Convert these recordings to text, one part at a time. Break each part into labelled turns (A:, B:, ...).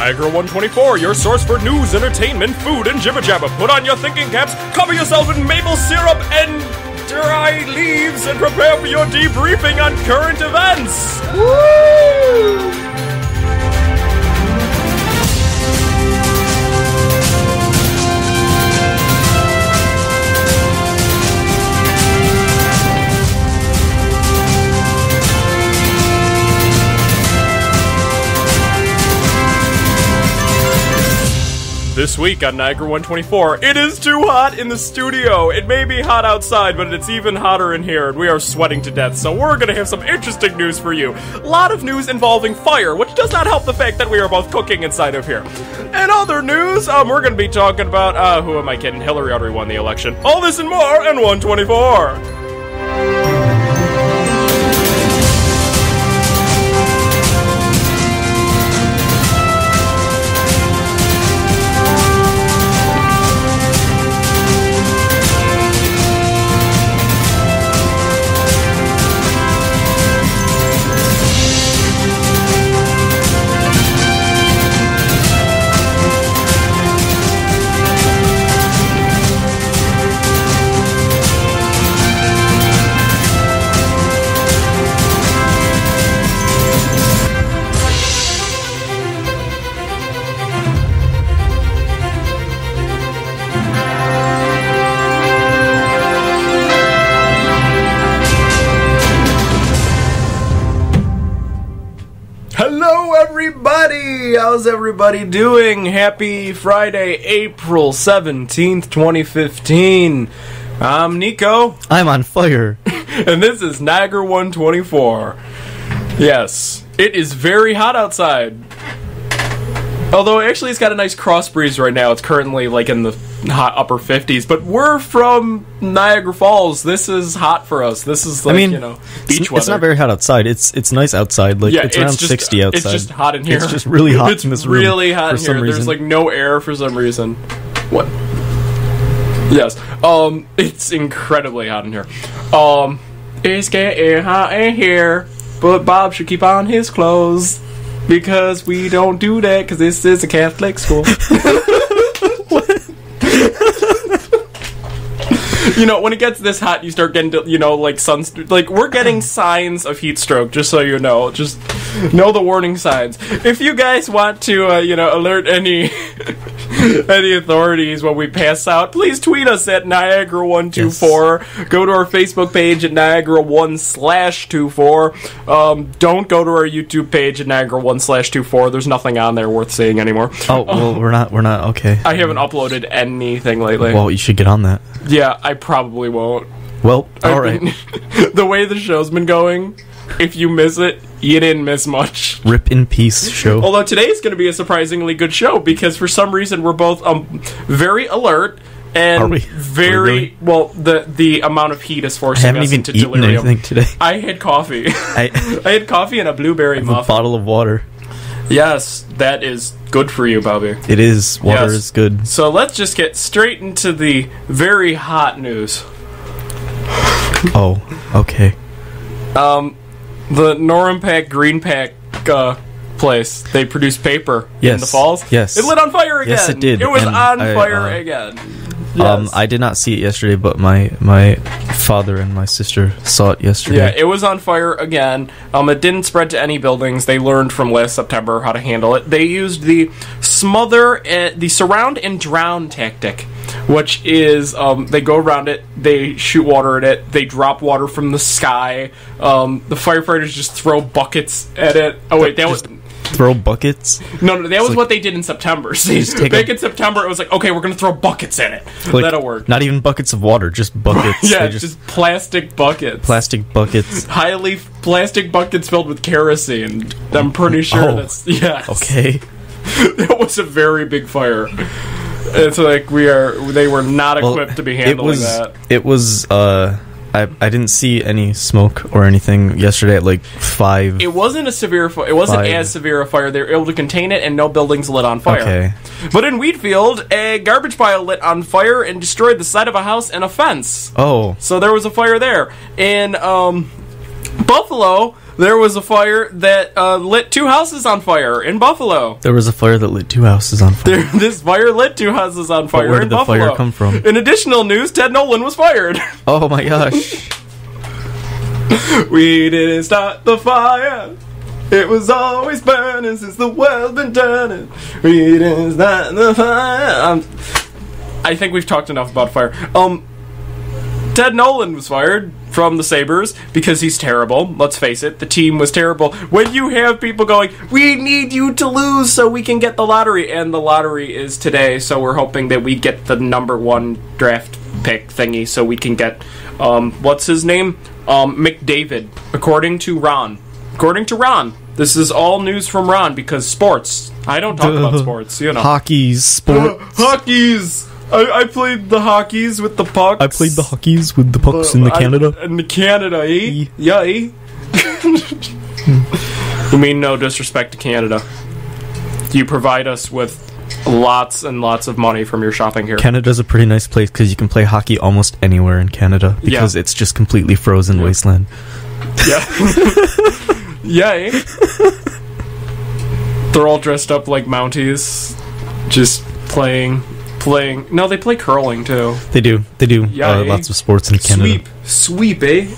A: Niagara 124, your source for news, entertainment, food, and jibber jabber. Put on your thinking caps, cover yourself in maple syrup and dry leaves, and prepare for your debriefing on current events. Woo! This week on Niagara 124, it is too hot in the studio. It may be hot outside, but it's even hotter in here, and we are sweating to death, so we're gonna have some interesting news for you. A lot of news involving fire, which does not help the fact that we are both cooking inside of here. And other news, we're gonna be talking about, who am I kidding? Hillary already won the election. All this and more in 124. How's everybody doing? Happy Friday, April 17th, 2015. I'm Nico.
B: I'm on fire.
A: And this is Niagara 124. Yes, it is very hot outside. Although, actually, it's got a nice cross breeze right now. It's currently, like, in the hot upper 50s. But we're from Niagara Falls. This is hot for us. This is, like, beach weather.
B: It's not very hot outside. It's nice outside. Like, yeah, it's around 60 outside.
A: It's just hot in here.
B: It's just really hot in this room.
A: It's really hot in here. There's, like, no air for some reason. What? Yes. It's incredibly hot in here. It's getting hot in here. But Bob should keep on his clothes. Because we don't do that, because this is a Catholic school. You know, when it gets this hot, you start getting, like, like, we're getting signs of heat stroke, just so you know. Just know the warning signs. If you guys want to, alert any authorities when we pass out, please tweet us at Niagara124. Yes. Go to our Facebook page at Niagara1/24. Don't go to our YouTube page at Niagara1/24. There's nothing on there worth seeing anymore.
B: Oh, well, we're not, okay.
A: I haven't uploaded anything lately.
B: Well, you should get on that.
A: Yeah, I probably won't.
B: Well, alright.
A: The way the show's been going, if you miss it, you didn't miss much.
B: Rip in peace show.
A: Although today's going to be a surprisingly good show, because for some reason we're both very alert, and
B: Are we?
A: Really? Well, the amount of heat is forcing us into delirium.
B: I haven't even eaten anything today.
A: I had coffee. I had coffee and a blueberry muffin.
B: A bottle of water.
A: Yes, that is good for you, Bobby.
B: It is. Water is good.
A: So let's just get straight into the very hot news.
B: Oh, okay.
A: The Norimpack Green Pack place, they produce paper in the falls.
B: Yes.
A: It lit on fire again.
B: Yes, it did.
A: It was on fire again. Yes.
B: I did not see it yesterday, but my father and my sister saw it yesterday.
A: Yeah, it was on fire again. It didn't spread to any buildings. They learned from last September how to handle it. They used the surround and drown tactic, which is they go around it, they shoot water at it, they drop water from the sky. The firefighters just throw buckets at it. Oh wait, that was.
B: Throw buckets?
A: No, that was what they did in September. So back in September, it was like, okay, we're going to throw buckets in it.
B: Like,
A: that'll work.
B: Not even buckets of water, just buckets.
A: Yeah, just plastic buckets.
B: Plastic buckets.
A: Plastic buckets filled with kerosene. I'm pretty sure that's... Yes.
B: Okay.
A: That was a very big fire. It's like they were not equipped to be handling that.
B: It was, I didn't see any smoke or anything yesterday at like 5.
A: It wasn't a severe fire. It wasn't as severe a fire. They were able to contain it, and no buildings lit on fire.
B: Okay.
A: But in Wheatfield, a garbage pile lit on fire and destroyed the side of a house and a fence.
B: Oh.
A: So there was a fire there. In Buffalo, there was a fire that lit 2 houses on fire in Buffalo.
B: There was a fire that lit 2 houses on fire.
A: This fire lit 2 houses on fire
B: Where
A: in
B: did the
A: Buffalo.
B: fire come from?
A: In additional news, Ted Nolan was fired.
B: Oh my gosh.
A: We didn't start the fire. It was always burning since the world's been turning. We didn't start the fire. I think we've talked enough about fire. Ted Nolan was fired from the Sabres because he's terrible. Let's face it, the team was terrible. When you have people going, we need you to lose so we can get the lottery, and the lottery is today, so we're hoping that we get the number 1 draft pick thingy so we can get, what's his name? McDavid, according to Ron. According to Ron. This is all news from Ron because sports. I don't talk about sports, you know.
B: Hockey's sport.
A: Hockeys! I played the hockeys with the pucks.
B: I played the hockeys with the pucks in the Canada.
A: In the Canada, eh? Yeah, eh? I mean, no disrespect to Canada. You provide us with lots and lots of money from your shopping here.
B: Canada's a pretty nice place because you can play hockey almost anywhere in Canada because it's just completely frozen wasteland.
A: Yeah. Yeah, eh? They're all dressed up like Mounties, just playing. No, they play curling too.
B: They do.
A: Yeah,
B: lots of sports in Canada.
A: Sweep, eh?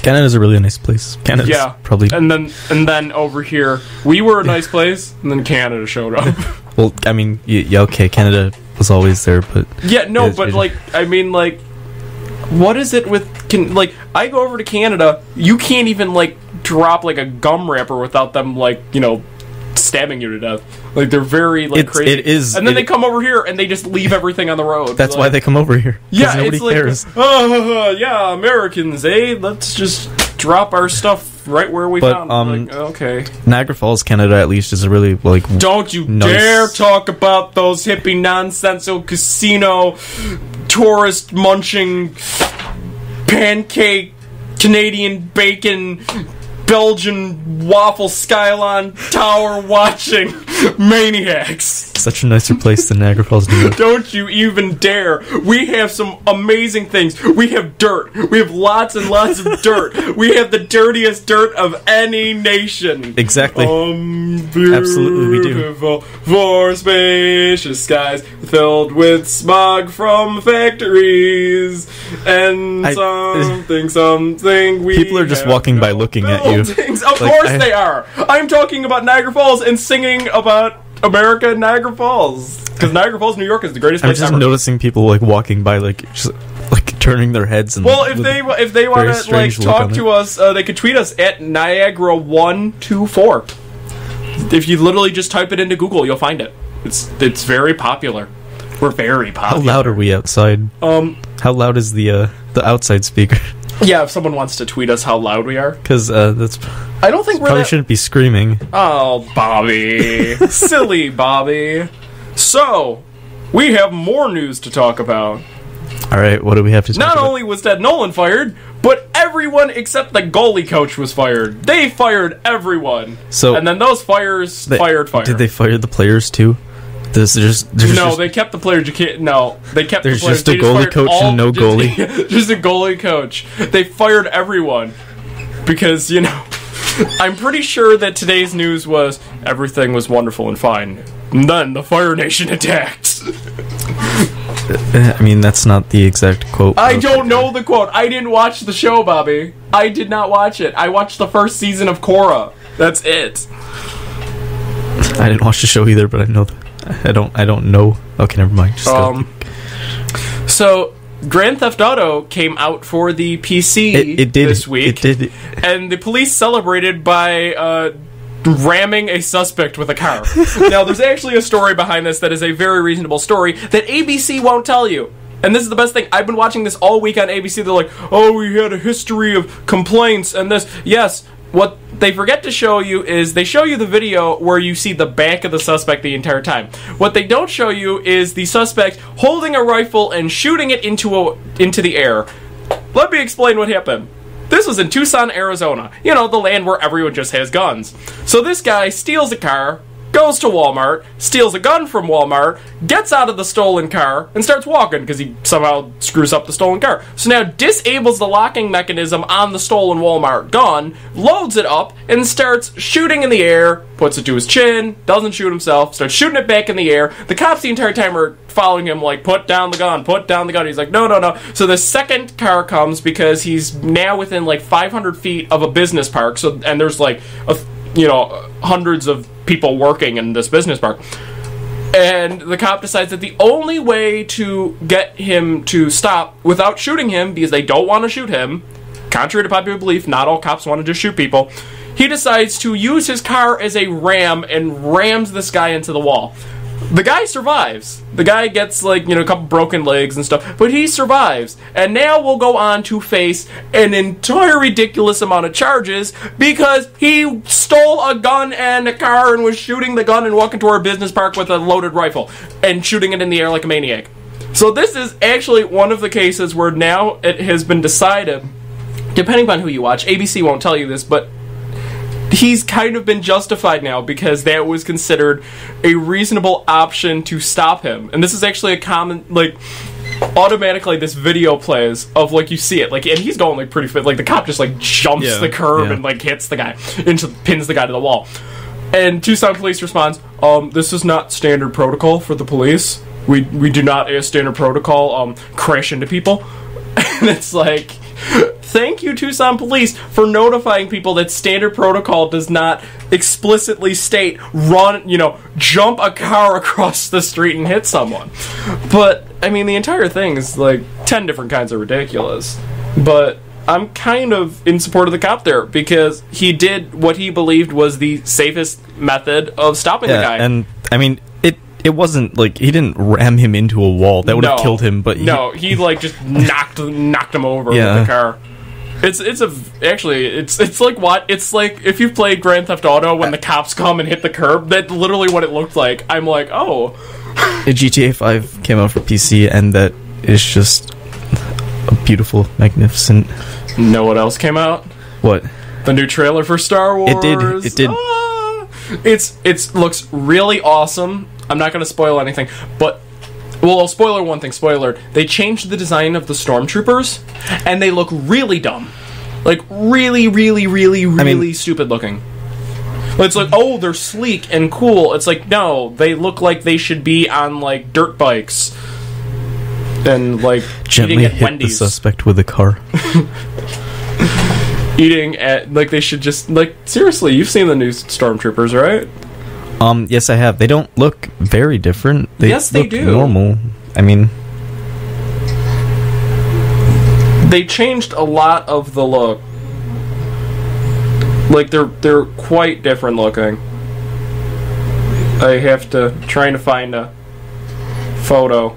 B: Canada's a really nice place. Canada's probably.
A: And then over here, we were a nice place, and then Canada showed up.
B: Well, I mean, yeah, okay, Canada was always there, but
A: I mean, what is it with I go over to Canada, you can't even drop a gum wrapper without them stabbing you to death. They're very crazy.
B: It is,
A: and then they come over here and they just leave everything on the road.
B: That's why they come over here.
A: Yeah,
B: nobody cares.
A: Yeah, Americans, eh? Let's just drop our stuff right where we found. Okay.
B: Niagara Falls, Canada, at least, is a really
A: Don't you
B: nice.
A: dare talk about those hippie nonsensical casino tourist munching pancake Canadian bacon Belgian waffle Skylon tower watching maniacs.
B: Such a nicer place than Niagara Falls, New York.
A: Don't you even dare. We have some amazing things. We have dirt. We have lots and lots of dirt. We have the dirtiest dirt of any nation.
B: Exactly. Absolutely we do.
A: For spacious skies filled with smog from factories and something we
B: people are just walking by looking at you.
A: Of course they are. I'm talking about Niagara Falls and singing about America and Niagara Falls because Niagara Falls, New York is the greatest place ever.
B: I'm just noticing people walking by just turning their heads and
A: if they want to talk to us, they could tweet us at Niagara124. If you literally just type it into Google, you'll find it. It's very popular. We're very popular.
B: How loud are we outside? How loud is the outside speaker?
A: Yeah, if someone wants to tweet us how loud we are,
B: because that's.
A: I don't think
B: probably shouldn't be screaming.
A: Oh, Bobby, silly Bobby. So, we have more news to talk about.
B: All right, what do we have to talk about?
A: Not only was Ted Nolan fired, but everyone except the goalie coach was fired. They fired everyone. And then those fires fired.
B: Did they fire the players too?
A: They kept the players. They kept the players.
B: There's just a goalie coach and no goalie.
A: Just a goalie coach. They fired everyone because I'm pretty sure that today's news was everything was wonderful and fine. And then the Fire Nation attacked.
B: I mean, that's not the exact quote.
A: I don't know the quote. I didn't watch the show, Bobby. I did not watch it. I watched the first season of Korra. That's it.
B: I didn't watch the show either, but I know that. I don't know. Okay, never mind.
A: So Grand Theft Auto came out for the PC this week.
B: It did.
A: And the police celebrated by ramming a suspect with a car. Now, there's actually a story behind this that is a very reasonable story that ABC won't tell you. And this is the best thing. I've been watching this all week on ABC. They're like, oh, we had a history of complaints and this. Yes, what they forget to show you is they show you the video where you see the back of the suspect the entire time. What they don't show you is the suspect holding a rifle and shooting it into the air. Let me explain what happened. This was in Tucson, Arizona. The land where everyone just has guns. So this guy steals a car, goes to Walmart, steals a gun from Walmart, gets out of the stolen car, and starts walking because he somehow screws up the stolen car. So now disables the locking mechanism on the stolen Walmart gun, loads it up, and starts shooting in the air, puts it to his chin, doesn't shoot himself, starts shooting it back in the air. The cops the entire time are following him like, put down the gun, put down the gun. He's like, no, no, no. So the second car comes because he's now within like 500 feet of a business park. So, and there's like, hundreds of people working in this business park. And the cop decides that the only way to get him to stop without shooting him, because they don't want to shoot him, contrary to popular belief, not all cops want to just shoot people, he decides to use his car as a ram and rams this guy into the wall. The guy survives. The guy gets, a couple broken legs and stuff, but he survives. And now we'll go on to face an entire ridiculous amount of charges because he stole a gun and a car and was shooting the gun and walking to our business park with a loaded rifle and shooting it in the air like a maniac. So this is actually one of the cases where now it has been decided, depending on who you watch, ABC won't tell you this, but he's kind of been justified now because that was considered a reasonable option to stop him. And this is actually a common, automatically this video plays of, you see it, and he's going, pretty fit. The cop just, jumps the curb and, hits the guy, pins the guy to the wall. And Tucson police responds, this is not standard protocol for the police. We do not, as standard protocol, crash into people. And it's like, thank you, Tucson Police, for notifying people that standard protocol does not explicitly state jump a car across the street and hit someone. But, the entire thing is, 10 different kinds of ridiculous. But I'm kind of in support of the cop there, because he did what he believed was the safest method of stopping the guy.
B: And, it wasn't, he didn't ram him into a wall. That would have killed him, but...
A: he just knocked him over with the car. It's like what? It's like if you've played Grand Theft Auto when the cops come and hit the curb. That's literally what it looked like. I'm like, oh.
B: GTA 5 came out for PC, and that is just a beautiful, magnificent...
A: You know what else came out?
B: What?
A: The new trailer for Star Wars.
B: It did.
A: It looks really awesome. I'm not going to spoil anything, but... Well, spoiler one thing, spoiler. They changed the design of the stormtroopers, and they look really dumb. Really, really, really, really stupid looking. It's like, oh, they're sleek and cool. It's like, no, they look like they should be on, dirt bikes. And,
B: gently
A: eating at
B: hit
A: Wendy's.
B: The suspect with a car.
A: Eating at, they should just, seriously, you've seen the new stormtroopers, right?
B: Yes, I have. They don't look very different.
A: Yes, they do.
B: Normal.
A: They changed a lot of the look. They're quite different looking. I have to trying to find a photo.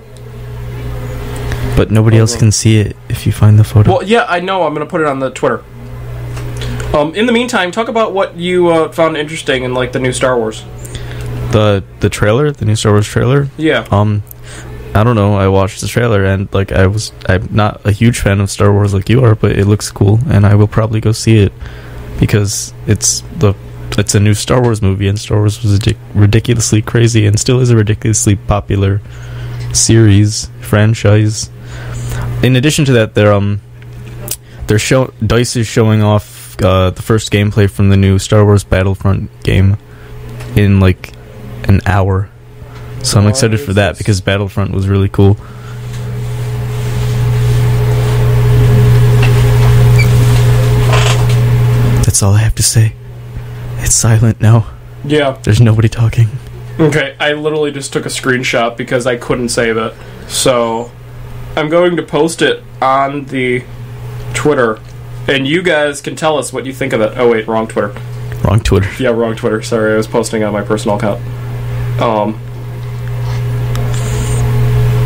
B: But nobody else can see it if you find the photo.
A: Well, yeah, I know. I'm gonna put it on the Twitter. In the meantime, talk about what you found interesting in the new Star Wars.
B: The trailer, the new Star Wars trailer.
A: Yeah.
B: I don't know. I watched the trailer and I'm not a huge fan of Star Wars like you are, but it looks cool, and I will probably go see it because it's a new Star Wars movie, and Star Wars was ridiculously crazy and still is a ridiculously popular franchise. In addition to that, DICE is showing off the first gameplay from the new Star Wars Battlefront game in an hour. So I'm excited for that because Battlefront was really cool. That's all I have to say. It's silent now.
A: Yeah.
B: There's nobody talking.
A: Okay, I literally just took a screenshot because I couldn't save it. So, I'm going to post it on the Twitter. And you guys can tell us what you think of it. Oh wait, wrong Twitter.
B: Wrong Twitter.
A: Yeah, wrong Twitter. Sorry, I was posting on my personal account.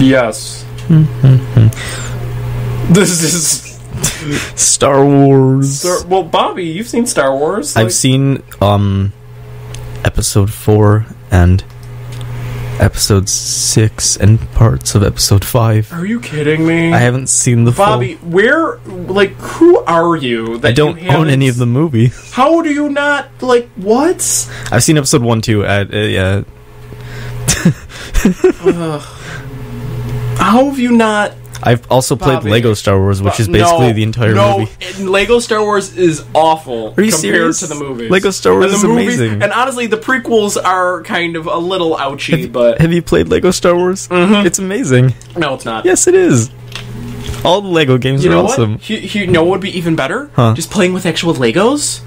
A: Yes. This is
B: Star Wars.
A: Well, Bobby, you've seen Star Wars.
B: I've seen episode 4 and episode 6 and parts of episode 5.
A: Are you kidding me?
B: I haven't seen the
A: Bobby, who are you?
B: I don't own any of the movies.
A: How do you not, what?
B: I've seen episode 1, too. Yeah.
A: How have you not...
B: I've also played
A: Bobby.
B: Lego Star Wars, which is basically the entire movie.
A: Lego Star Wars is awful
B: Are you
A: compared
B: serious?
A: to the movies.
B: Lego Star Wars is amazing.
A: And honestly, the prequels are kind of a little ouchy, but...
B: Have you played Lego Star Wars?
A: Mm-hmm.
B: It's amazing.
A: No, it's not.
B: Yes, it is. All the Lego games are awesome.
A: You know what would be even better?
B: Huh.
A: Just playing with actual Legos?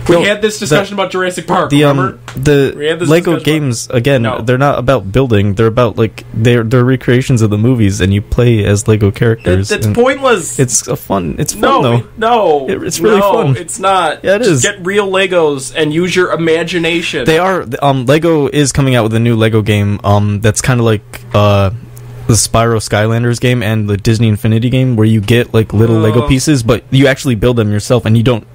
A: We had this discussion about Jurassic Park, remember?
B: The Lego games, again, they're not about building. They're about, they're recreations of the movies, and you play as Lego characters.
A: It's pointless.
B: It's fun, though.
A: No.
B: It's really fun.
A: It's not.
B: Yeah, it is.
A: Just get real Legos and use your imagination.
B: They are, Lego is coming out with a new Lego game, that's kind of like, the Spyro Skylanders game and the Disney Infinity game, where you get little Lego pieces, but you actually build them yourself, and you don't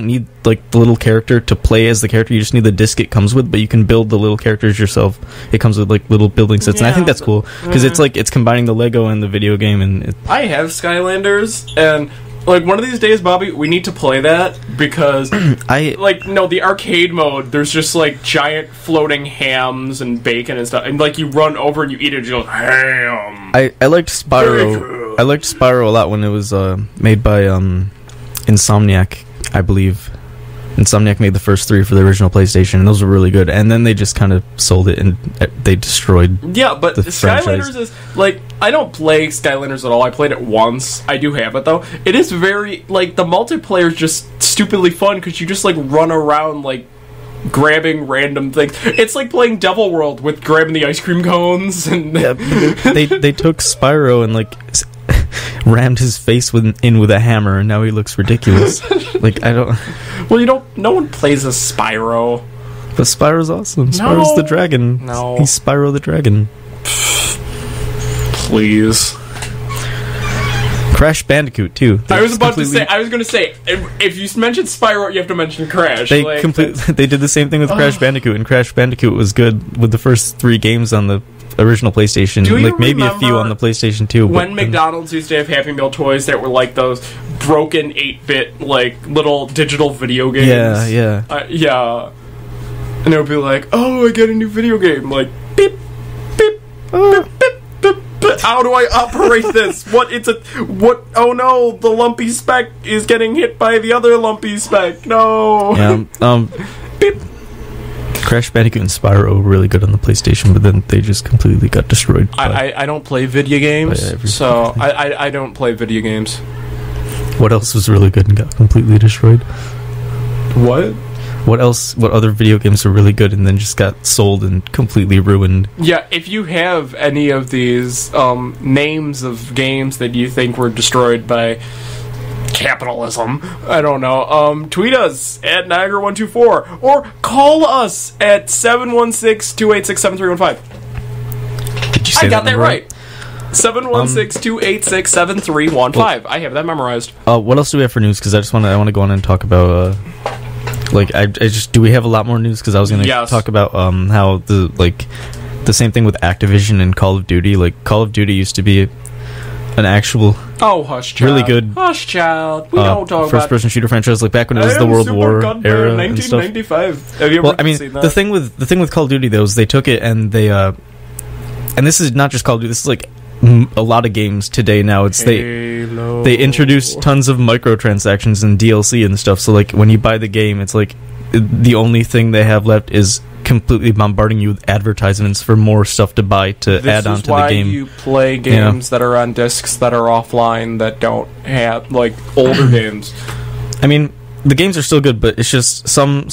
B: need the little character to play as the character. You just need the disc it comes with, but you can build the little characters yourself. It comes with little building sets, and I think that's cool because it's combining the Lego and the video game. And
A: I have Skylanders, and one of these days, Bobby, we need to play that because the arcade mode, there's just giant floating hams and bacon and stuff, and you run over and you eat it and you go ham.
B: I liked Spyro. I liked Spyro a lot when it was made by Insomniac, I believe. Insomniac made the first 3 for the original PlayStation, and those were really good. And then they just kind of sold it, and they destroyed. Yeah, but the
A: Skylanders is I don't play Skylanders at all. I played it once. I do have it though. It is very the multiplayer is just stupidly fun because you just run around grabbing random things. It's like playing Devil World with grabbing the ice cream cones and
B: they took Spyro and rammed his face in with a hammer, and now he looks ridiculous. I don't.
A: Well, no one plays as Spyro.
B: But Spyro's awesome. Spyro's the dragon.
A: No.
B: He's Spyro the dragon.
A: Please.
B: Crash Bandicoot too.
A: I was going to say, if you mention Spyro, you have to mention Crash.
B: They did the same thing with Crash Bandicoot, and Crash Bandicoot was good with the first 3 games on the original PlayStation. Maybe a few on the PlayStation 2.
A: When McDonald's used to have Happy Meal toys that were those broken 8-bit little digital video games.
B: Yeah.
A: Yeah. And it would be oh, I get a new video game. Beep, beep, beep, beep. How do I operate this? Oh no, the lumpy speck is getting hit by the other lumpy speck. No.
B: Yeah.
A: Beep.
B: Crash Bandicoot and Spyro were really good on the PlayStation, but then they just completely got destroyed.
A: I don't play video games, so I don't play video games.
B: What else was really good and got completely destroyed?
A: What?
B: What else? What other video games were really good and then just got sold and completely ruined?
A: Yeah, if you have any of these names of games that you think were destroyed by capitalism, I don't know, tweet us at Niagara124 or call us at 716-286-7315.
B: Did you say
A: I got that right? 716-286-7315. I have that memorized.
B: What else do we have for news? Because I want to go on and talk about do we have a lot more news? Because I was going to talk about how the same thing with Activision and Call of Duty. Call of Duty used to be an actual
A: hush child,
B: really good
A: hush child. We don't talk
B: first person shooter franchise back when it was the World War era,
A: 1995. Have you ever seen that?
B: the thing with Call of Duty though is they took it and they and this is not just Call of Duty. This is a lot of games today now. It's they introduce tons of microtransactions and DLC and stuff. So when you buy the game, it's the only thing they have left is completely bombarding you with advertisements for more stuff to buy to add on to the game.
A: This is why you play games that are on discs that are offline that don't have older games.
B: I mean, the games are still good, but it's just some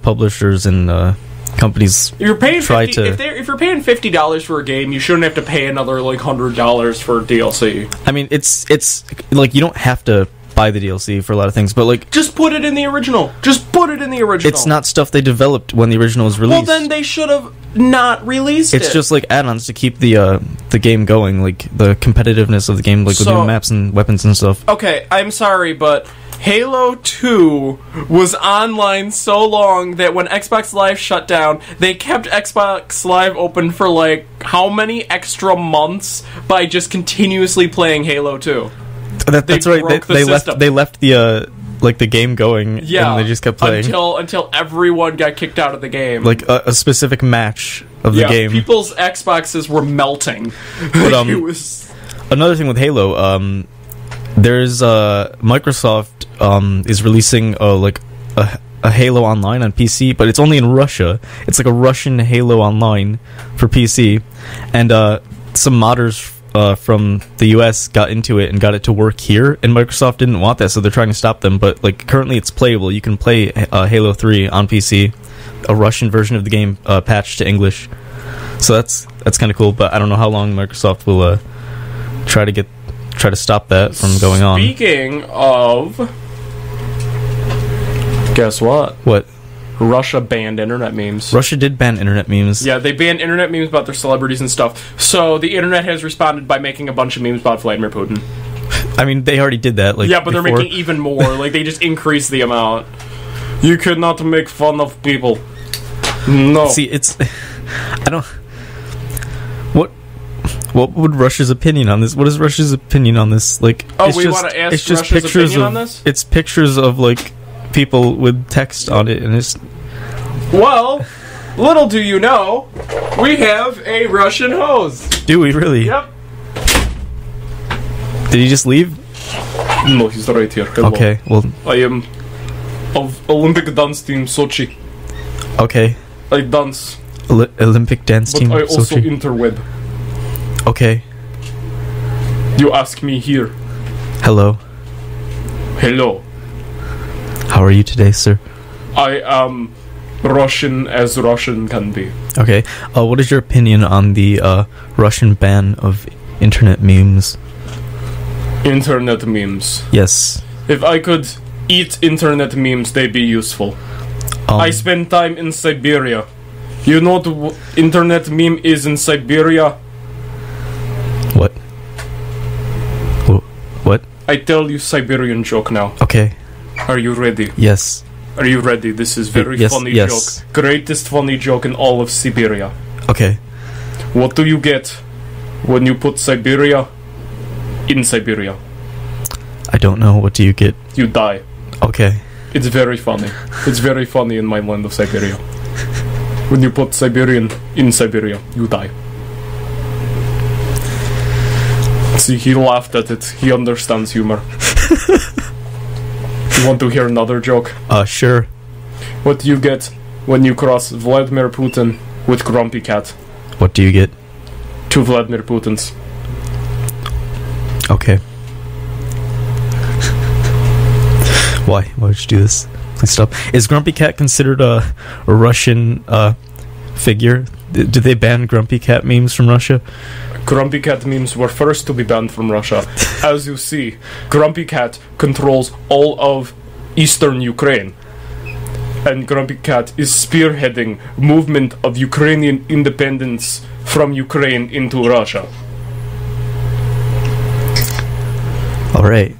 B: publishers and companies
A: if you're paying if you're paying $50 for a game, you shouldn't have to pay another $100 for DLC.
B: I mean, it's you don't have to buy the DLC for a lot of things, but
A: just put it in the original. Just put it in the original.
B: It's not stuff they developed when the original was released.
A: Well, then they should have not released it.
B: It's just add-ons to keep the game going, the competitiveness of the game, with new maps and weapons and stuff.
A: Okay, I'm sorry, but Halo 2 was online so long that when Xbox Live shut down, they kept Xbox Live open for like how many extra months by just continuously playing Halo 2.
B: That's right. They left the like the game going,
A: yeah,
B: and they just kept playing
A: until everyone got kicked out of the game.
B: Like a specific match of the game.
A: People's Xboxes were melting.
B: But,
A: it was
B: another thing with Halo, there's Microsoft is releasing a Halo Online on PC, but it's only in Russia. It's like a Russian Halo Online for PC, and some modders from the US got into it and got it to work here, and Microsoft didn't want that, so they're trying to stop them. But like currently, it's playable. You can play Halo 3 on PC, a Russian version of the game patched to English. So that's kind of cool. But I don't know how long Microsoft will try to stop that from going on.
A: Speaking of, guess what?
B: What?
A: Russia banned internet memes.
B: Russia did ban internet memes.
A: Yeah, they banned internet memes about their celebrities and stuff. So the internet has responded by making a bunch of memes about Vladimir Putin.
B: I mean, they already did that. Like,
A: yeah, but
B: before.
A: They're making even more. Like, they just increased the amount. You could not make fun of people. No.
B: See, it's... I don't... What would Russia's opinion on this? What is Russia's opinion on this? Like,
A: we want to ask Russia's opinion on this?
B: It's pictures of, like, people with text on it, and it's...
A: Well, little do you know, we have a Russian host.
B: Do we really?
A: Yep.
B: Did he just leave?
A: No, he's right here. Hello.
B: Okay, well...
A: I am of Olympic dance team Sochi.
B: Okay.
A: I dance.
B: Olympic dance team
A: But I also
B: Sochi.
A: interweb.
B: Okay.
A: You ask me here.
B: Hello.
A: Hello.
B: How are you today, sir?
A: I am Russian as Russian can be.
B: Okay. What is your opinion on the Russian ban of internet memes?
A: Internet memes.
B: Yes.
A: If I could eat internet memes, they'd be useful. I spend time in Siberia. You know what internet meme is in Siberia?
B: What? What?
A: I tell you Siberian joke now.
B: Okay.
A: Are you ready?
B: Yes.
A: Are you ready? This is very funny
B: yes.
A: joke. Greatest funny joke in all of Siberia.
B: Okay.
A: What do you get when you put Siberia in Siberia?
B: I don't know. What do you get?
A: You die.
B: Okay.
A: It's very funny. It's very funny in my land of Siberia. When you put Siberian in Siberia, you die. See, he laughed at it. He understands humor. You want to hear another joke?
B: Sure.
A: What do you get when you cross Vladimir Putin with Grumpy Cat?
B: What do you get?
A: 2 Vladimir Putins.
B: Okay. Why? Why would you do this? Please stop. Is Grumpy Cat considered a Russian figure? Did they ban Grumpy Cat memes from Russia?
A: Grumpy Cat memes were first to be banned from Russia. As you see, Grumpy Cat controls all of eastern Ukraine. And Grumpy Cat is spearheading movement of Ukrainian independence from Ukraine into Russia.
B: Alright.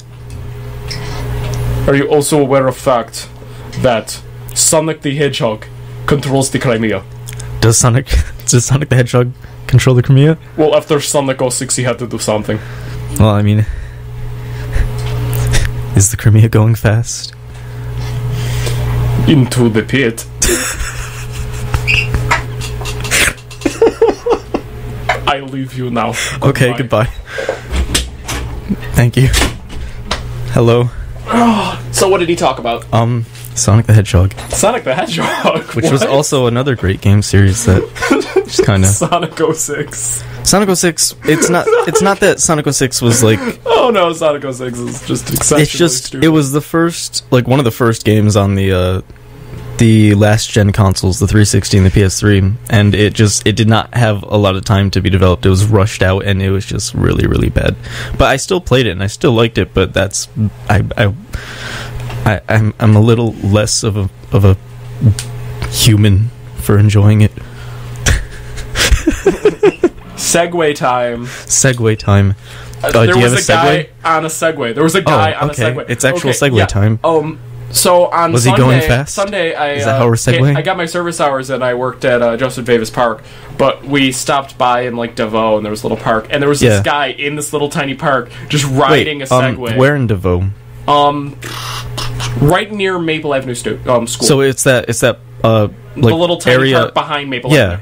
A: Are you also aware of fact that Sonic the Hedgehog controls the Crimea?
B: Does Sonic the Hedgehog control the Crimea?
A: Well, after Sonic 06 he had to do something.
B: Well, I mean... Is the Crimea going fast?
A: Into the pit. I leave you now. Goodbye.
B: Okay, goodbye. Thank you. Hello.
A: So what did he talk about?
B: Sonic the Hedgehog.
A: Sonic the Hedgehog.
B: Which was also another great game series that just kind of...
A: Sonic 06.
B: Sonic 06, it's not that Sonic 06 was like...
A: Oh no, Sonic 06 is just exceptionally stupid.
B: It was the first, like one of the first games on the last gen consoles, the 360 and the PS3, and it did not have a lot of time to be developed. It was rushed out and it was just really, really bad. But I still played it and I still liked it, but that's... I'm a little less of a human for enjoying it.
A: Segway time.
B: Segway time.
A: There
B: do you
A: was
B: have
A: a
B: a
A: guy
B: Segway?
A: on a Segway. There was a guy on a
B: okay.
A: Segway.
B: It's actual
A: Okay,
B: Segway time.
A: So on
B: Was he
A: Sunday,
B: going fast?
A: Sunday,
B: Is that how we're segueing?
A: I got my service hours and I worked at Joseph Davis Park. But we stopped by in like Devoe and there was a little park and there was this guy in this little tiny park just riding a Segway.
B: Where in Devoe?
A: Right near Maple Avenue School.
B: So it's that like
A: the little tiny
B: area
A: park behind Maple
B: Yeah.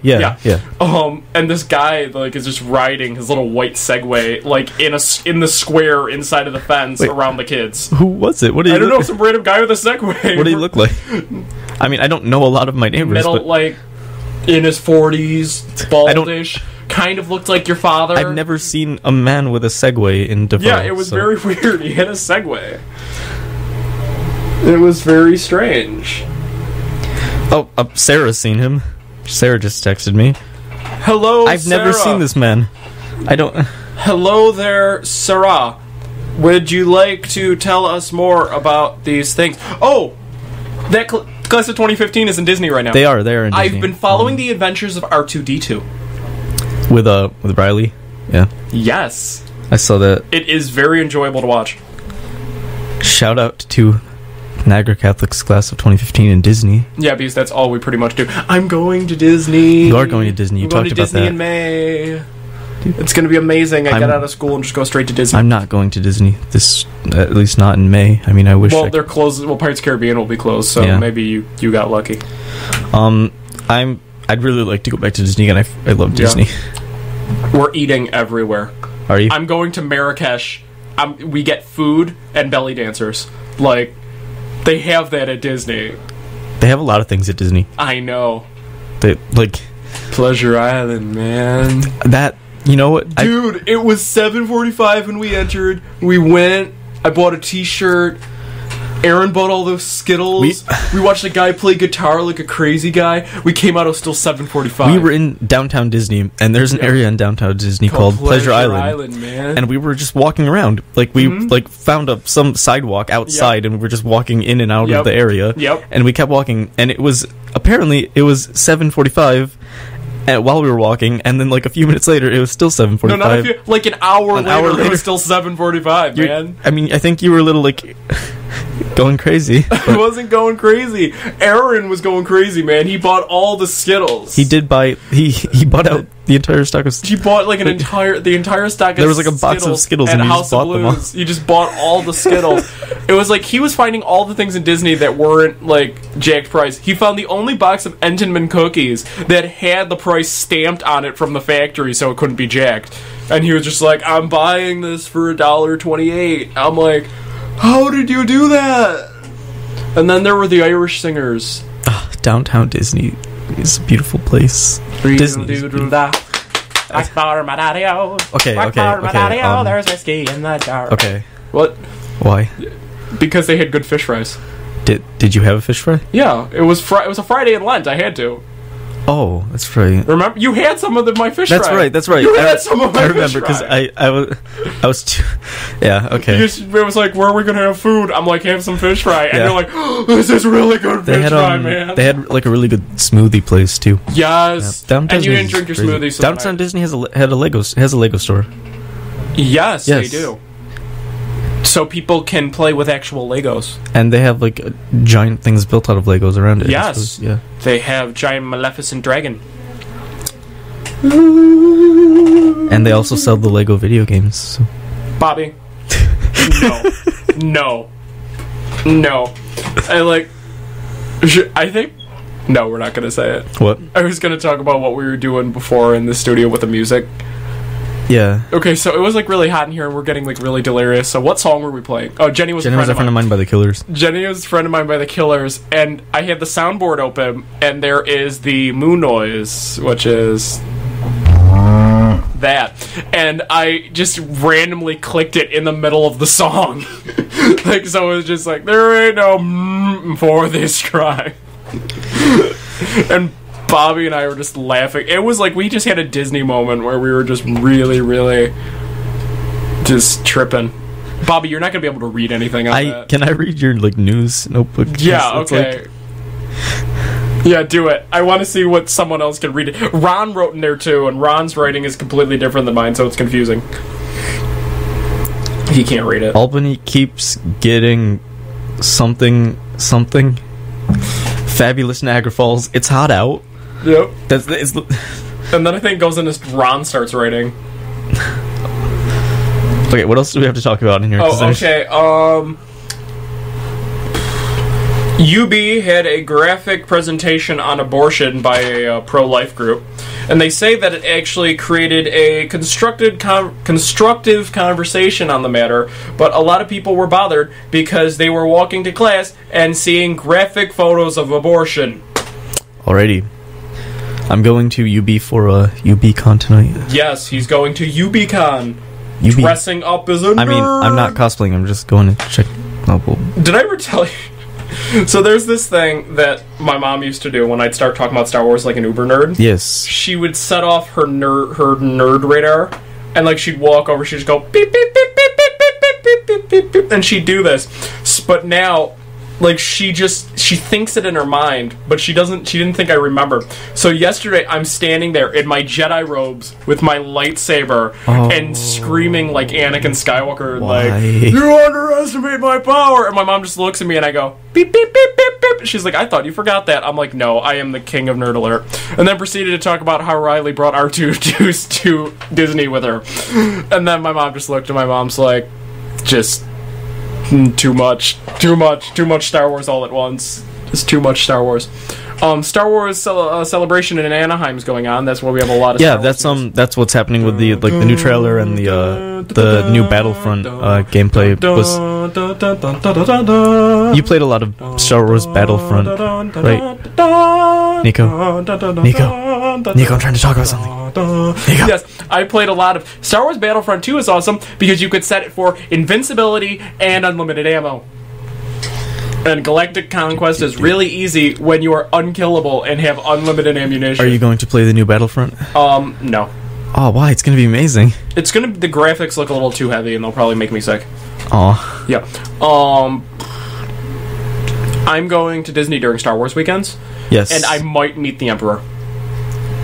A: Avenue. And this guy like is just riding his little white Segway like in the square inside of the fence around the kids.
B: Who was it? What did
A: I don't know, some random guy with a Segway.
B: What did he look like? I mean, I don't know a lot of my neighbors.
A: Middle,
B: but
A: like in his 40s, baldish, kind of looked like your father.
B: I've never seen a man with a Segway in Devoe.
A: Yeah, it was very weird. He had a Segway. It was very strange.
B: Oh, Sarah's seen him. Sarah just texted me.
A: Hello,
B: I've
A: Sarah.
B: never seen this man. I don't...
A: Hello there, Sarah. Would you like to tell us more about these things? Oh, that class of 2015 is in Disney right now.
B: They are in Disney.
A: I've been following the adventures of R2-D2.
B: With Riley? Yeah.
A: Yes.
B: I saw that.
A: It is very enjoyable to watch.
B: Shout out to Niagara Catholic's class of 2015 in Disney.
A: Yeah, because that's all we pretty much do. I'm going to Disney.
B: You are going to Disney. You talked about
A: Disney
B: that.
A: in May. It's going to be amazing. I get out of school and just go straight to Disney.
B: I'm not going to Disney. At least not in May. I mean, I wish.
A: Well, they're closed. Well, Pirates of the Caribbean will be closed, so maybe you got lucky.
B: I'd really like to go back to Disney again. I love Disney.
A: We're eating everywhere.
B: Are you?
A: I'm going to Marrakesh. We get food and belly dancers. Like, they have that at Disney.
B: They have a lot of things at Disney.
A: I know.
B: They like
A: Pleasure Island, man.
B: That. You know what,
A: dude? It was 7:45 when we entered. We went. I bought a T-shirt. Aaron bought all those Skittles. We watched a guy play guitar like a crazy guy. We came out, it was still 7:45.
B: We were in downtown Disney, and there's an area in downtown Disney called Pleasure Island,
A: man.
B: And we were just walking around. Like, we found some sidewalk outside, and we were just walking in and out of the area.
A: Yep.
B: And we kept walking, and it was 7:45. While we were walking, and then like a few minutes later, it was still 7:45.
A: No, not a few, like an hour later, it was still 7:45, man.
B: I mean, I think you were a little like going crazy.
A: I wasn't going crazy. Aaron was going crazy, man. He bought all the Skittles.
B: He did buy. He bought out the entire stock of.
A: He bought like the entire stock of.
B: There was like a box of Skittles, and he just bought them all.
A: He just bought all the Skittles. It was like he was finding all the things in Disney that weren't like jacked price. He found the only box of Entenmann cookies that had the price stamped on it from the factory, so it couldn't be jacked. And he was just like, "I'm buying this for $1.28." I'm like, "How did you do that?" And then there were the Irish singers.
B: Downtown Disney is a beautiful place. Disney. Okay.
A: There's whiskey in the jar.
B: Okay.
A: What?
B: Why?
A: Because they had good fish fries.
B: Did you have a fish fry?
A: Yeah, it was a Friday in Lent. I had to.
B: Oh, that's right.
A: Remember, you had some of my fish fry.
B: That's right.
A: You had some of my fish fry.
B: I remember because I was too. Yeah. Okay.
A: It was like, where are we gonna have food? I'm like, have some fish fry, and you're like, oh, this is really good fish fry, man.
B: They had like a really good smoothie place too.
A: Yes.
B: Yeah.
A: And you didn't drink your smoothie. So
B: Downtown Disney has a Lego store.
A: Yes, they do. So people can play with actual Legos.
B: And they have like giant things built out of Legos around it.
A: Yes.
B: Yeah.
A: They have giant Maleficent dragon.
B: And they also sell the Lego video games. So.
A: Bobby. No. I think... No, we're not going to say it.
B: What?
A: I was going to talk about what we were doing before in the studio with the music.
B: Yeah.
A: Okay, so it was like really hot in here and we're getting like really delirious. So what song were we playing? Oh, Jenny was a friend of mine
B: by the Killers.
A: Jenny was a friend of mine by the Killers, and I had the soundboard open, and there is the moo noise, which is that. And I just randomly clicked it in the middle of the song. Like, so it was just like, there ain't no for this cry. And Bobby and I were just laughing. It was like we just had a Disney moment where we were just really, really just tripping. Bobby, you're not going to be able to read anything on that.
B: Can I read your like news notebook?
A: Yeah, okay. Yeah, do it. I want to see what someone else can read it. Ron wrote in there too, and Ron's writing is completely different than mine, so it's confusing. He can't read it.
B: Albany keeps getting something. Fabulous Niagara Falls. It's hot out.
A: Yep.
B: It's.
A: And then I think goes into Ron starts writing.
B: Okay, what else do we have to talk about in here?
A: Oh, okay. UB had a graphic presentation on abortion by a pro-life group, and they say that it actually created a constructive conversation on the matter, but a lot of people were bothered because they were walking to class and seeing graphic photos of abortion.
B: Alrighty. I'm going to UB for UBCon tonight.
A: Yes, he's going to UBCon.
B: UB.
A: Dressing up as a nerd.
B: I mean, I'm not cosplaying, I'm just going to check. Oh, well.
A: Did I ever tell you? So there's this thing that my mom used to do when I'd start talking about Star Wars like an uber nerd.
B: Yes.
A: She would set off her nerd radar, and like she'd walk over, she'd just go beep beep beep beep beep beep beep beep beep beep beep, and she'd do this. But now, like she thinks it in her mind, but she didn't think I remember. So yesterday I'm standing there in my Jedi robes with my lightsaber and screaming like Anakin Skywalker, like, "You underestimate my power!" And my mom just looks at me and I go, beep beep beep beep beep. She's like, "I thought you forgot that." I'm like, "No, I am the king of Nerd Alert." And then proceeded to talk about how Riley brought R2-D2 to Disney with her. And then my mom just looked and my mom's like, just too much Star Wars all at once. Just too much Star Wars. Star Wars celebration in Anaheim is going on. That's where we have a lot of Star Wars news.
B: That's what's happening with the new trailer and the new Battlefront gameplay. You played a lot of Star Wars Battlefront, right? Nico, I'm trying to talk about something. Nico.
A: Yes, I played a lot of Star Wars Battlefront 2 is awesome because you could set it for invincibility and unlimited ammo. And Galactic Conquest is really easy when you are unkillable and have unlimited ammunition.
B: Are you going to play the new Battlefront?
A: No.
B: Oh, why? It's going to be amazing.
A: The graphics look a little too heavy and they'll probably make me sick.
B: Aw.
A: Yeah. I'm going to Disney during Star Wars weekends.
B: Yes.
A: And I might meet the Emperor.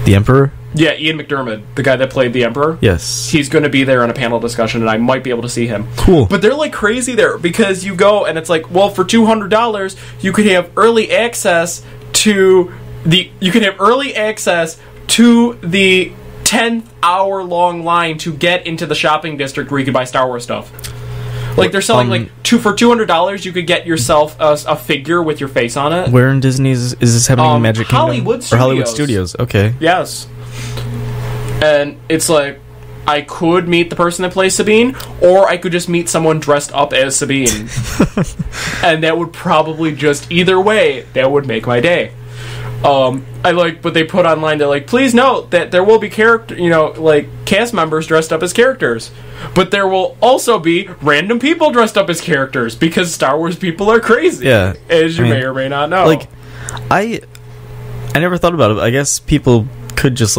B: The Emperor?
A: Yeah, Ian McDiarmid, the guy that played the Emperor.
B: Yes.
A: He's going to be there in a panel discussion, and I might be able to see him.
B: Cool.
A: But they're like crazy there, because you go, and it's like, well, for $200, you could have early access to the 10th-hour-long line to get into the shopping district where you could buy Star Wars stuff. Like, they're selling, for $200, you could get yourself a figure with your face on it.
B: Where in Disney is this happening in Magic Kingdom?
A: Hollywood Studios.
B: Or Hollywood Studios, okay.
A: Yes. And it's like, I could meet the person that plays Sabine, or I could just meet someone dressed up as Sabine. And that would probably just, either way, that would make my day. But they put online, they're like, please note that there will be cast members dressed up as characters. But there will also be random people dressed up as characters, because Star Wars people are crazy.
B: Yeah.
A: As you may or may not know.
B: Like, I never thought about it. I guess people could just,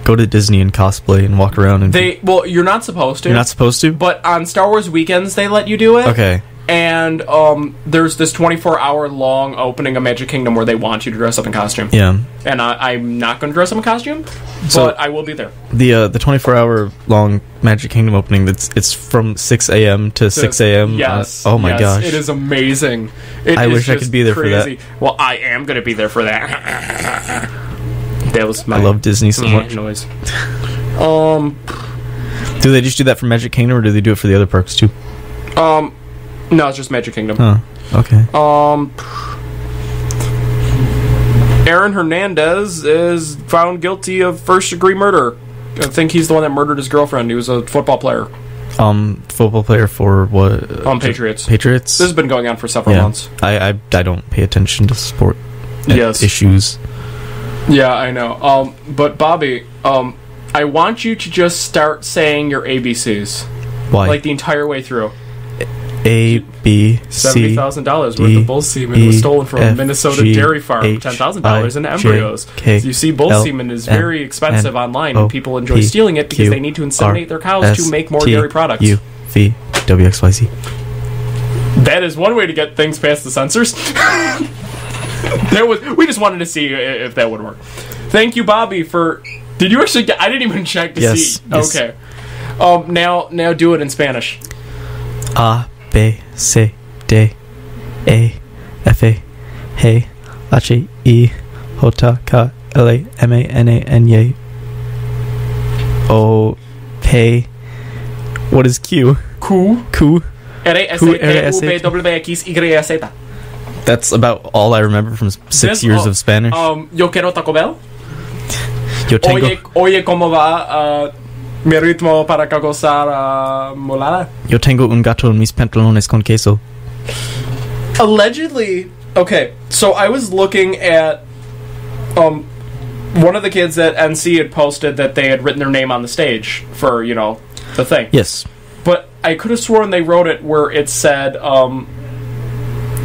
B: go to Disney and cosplay and walk around and...
A: You're not supposed to.
B: You're not supposed to?
A: But on Star Wars weekends, they let you do it.
B: Okay.
A: And there's this 24-hour long opening of Magic Kingdom where they want you to dress up in costume.
B: Yeah.
A: And I'm not going to dress up in costume, but I will be there.
B: The 24-hour long Magic Kingdom opening, it's from 6 a.m. to 6 a.m.
A: Yes.
B: Oh my gosh.
A: It is amazing.
B: I wish I could be there
A: crazy.
B: for that.
A: Well, I am going to be there for that. That was my...
B: I love Disney so much.
A: Noise.
B: Do they just do that for Magic Kingdom, or do they do it for the other parks too?
A: No, it's just Magic Kingdom.
B: Oh, okay.
A: Aaron Hernandez is found guilty of first-degree murder. I think he's the one that murdered his girlfriend. He was a football player.
B: Football player for what?
A: Patriots.
B: Patriots?
A: This has been going on for several months.
B: I don't pay attention to sport issues.
A: Yeah, I know. But Bobby, I want you to just start saying your ABCs.
B: Why?
A: Like the entire way through.
B: A, B, C,
A: $70,000 worth of bull semen was stolen from a Minnesota dairy farm. $10,000 in embryos. You see, bull semen is very expensive online, and people enjoy stealing it because they need to inseminate their cows to make more dairy products.
B: U, V, W, X, Y, Z.
A: That is one way to get things past the censors. We just wanted to see if that would work. Thank you, Bobby, for... Did you actually get... I didn't even check to see.
B: Yes.
A: Okay. Now do it in Spanish.
B: A, B, C, D, E, F, A, H, H, I, J, K, L, M, N, N, O, P. What is Q?
A: Q.
B: Q.
A: R-A-S-A-T-U-B-W-X-Y-Z.
B: That's about all I remember from 6 years of Spanish.
A: Yo quiero Taco Bell.
B: Yo tengo...
A: Oye, ¿cómo va mi ritmo para causar molada?
B: Yo tengo un gato en mis pantalones con queso.
A: Allegedly, okay, so I was looking at one of the kids at NC had posted that they had written their name on the stage for, you know, the thing.
B: Yes.
A: But I could have sworn they wrote it where it said,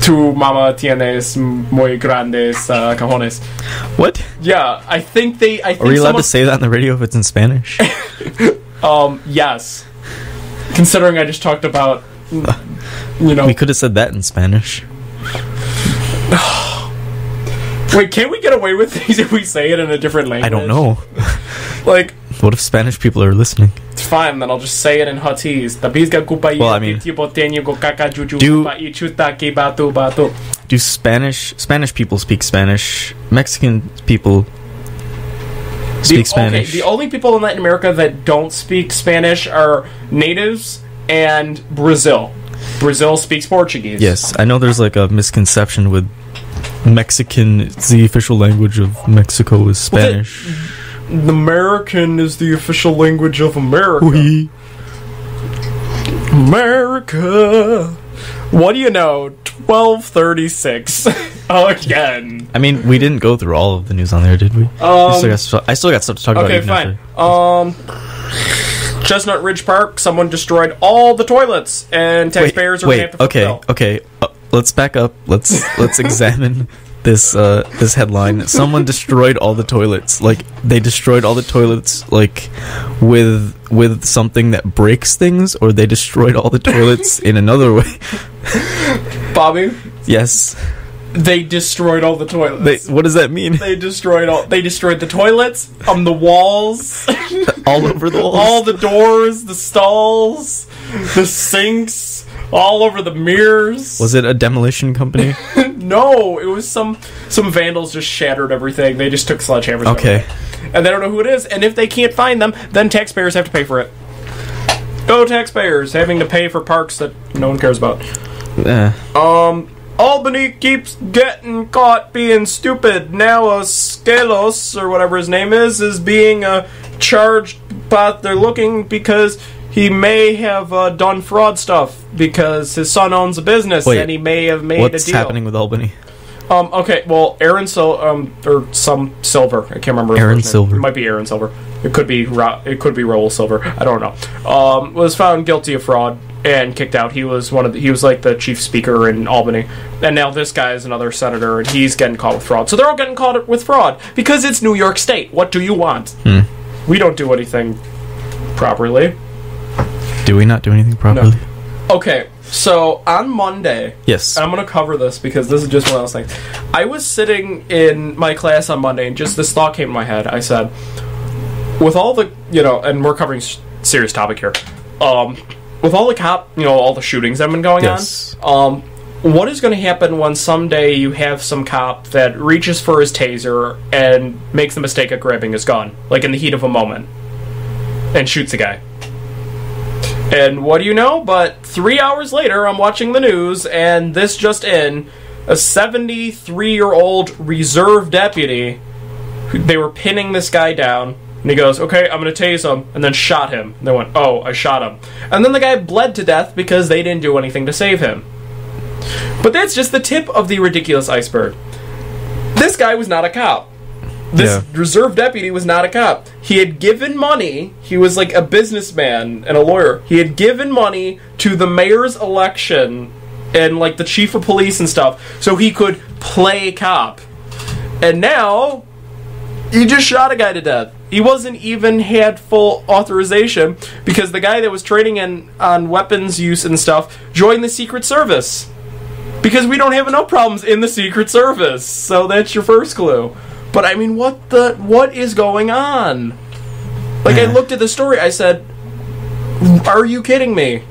A: Tu mama tienes muy grandes cajones.
B: What?
A: Yeah, I think
B: Are we allowed to say that on the radio if it's in Spanish?
A: Yes. Considering I just talked about, you know...
B: We could have said that in Spanish.
A: Wait, can't we get away with things if we say it in a different language?
B: I don't know.
A: Like...
B: What if Spanish people are listening?
A: It's fine, then I'll just say it in Huttese.
B: Well, I mean... Do Spanish people speak Spanish? Mexican people speak Spanish?
A: Okay, the only people in Latin America that don't speak Spanish are natives and Brazil. Brazil speaks Portuguese.
B: Yes, I know there's like a misconception with Mexican, it's the official language of Mexico is Spanish.
A: Well, the American is the official language of America.
B: Oui.
A: America. What do you know? 12:36 again.
B: I mean, we didn't go through all of the news on there, did we? I still got stuff to talk about.
A: Okay, fine. Chestnut Ridge Park. Someone destroyed all the toilets, and taxpayers are going to have to foot the bill.
B: Okay. Let's back up. Let's examine this headline. Someone destroyed all the toilets. Like, they destroyed all the toilets, like, with something that breaks things, or they destroyed all the toilets in another way.
A: Bobby?
B: Yes.
A: They destroyed all the toilets.
B: What does that mean?
A: They destroyed the toilets, the walls.
B: All over the walls?
A: All the doors, the stalls, the sinks, all over the mirrors.
B: Was it a demolition company?
A: No, it was some vandals just shattered everything. They just took sledgehammers.
B: Okay.
A: And they don't know who it is, and if they can't find them, then taxpayers have to pay for it. Go taxpayers, having to pay for parks that no one cares about. Albany keeps getting caught being stupid. Now Skelos, or whatever his name is being charged, but they're looking because he may have done fraud stuff because his son owns a business.
B: Wait,
A: and he may have made a deal.
B: What's happening with Albany?
A: Okay, well, Aaron or some Silver. I can't remember.
B: Aaron Silver.
A: It might be Aaron Silver. It could be Raul Silver. I don't know. Was found guilty of fraud and kicked out. He was like the chief speaker in Albany, and now this guy is another senator, and he's getting caught with fraud. So they're all getting caught with fraud because it's New York State. What do you want? We don't do anything properly.
B: Do we not do anything properly?
A: No. Okay, so on Monday,
B: yes,
A: and I'm going to cover this because this is just one of those things. I was sitting in my class on Monday, and just this thought came to my head. I said, with all the, and we're covering serious topic here, with all the all the shootings that have been going on, what is going to happen when someday you have some cop that reaches for his taser and makes the mistake of grabbing his gun, like in the heat of a moment, and shoots a guy? And what do you know? But 3 hours later, I'm watching the news, and this just in, a 73-year-old reserve deputy, they were pinning this guy down, and he goes, okay, I'm going to tase him, and then shot him. And they went, oh, I shot him. And then the guy bled to death because they didn't do anything to save him. But that's just the tip of the ridiculous iceberg. This guy was not a cop. This reserve deputy was not a cop. He had given money. He was like a businessman and a lawyer. He had given money to the mayor's election and like the chief of police and stuff so he could play cop. And now he just shot a guy to death. He wasn't even had full authorization because the guy that was training on weapons use and stuff joined the Secret Service. Because we don't have enough problems in the Secret Service. So that's your first clue. But I mean, what is going on? Like, I looked at the story, I said, are you kidding me?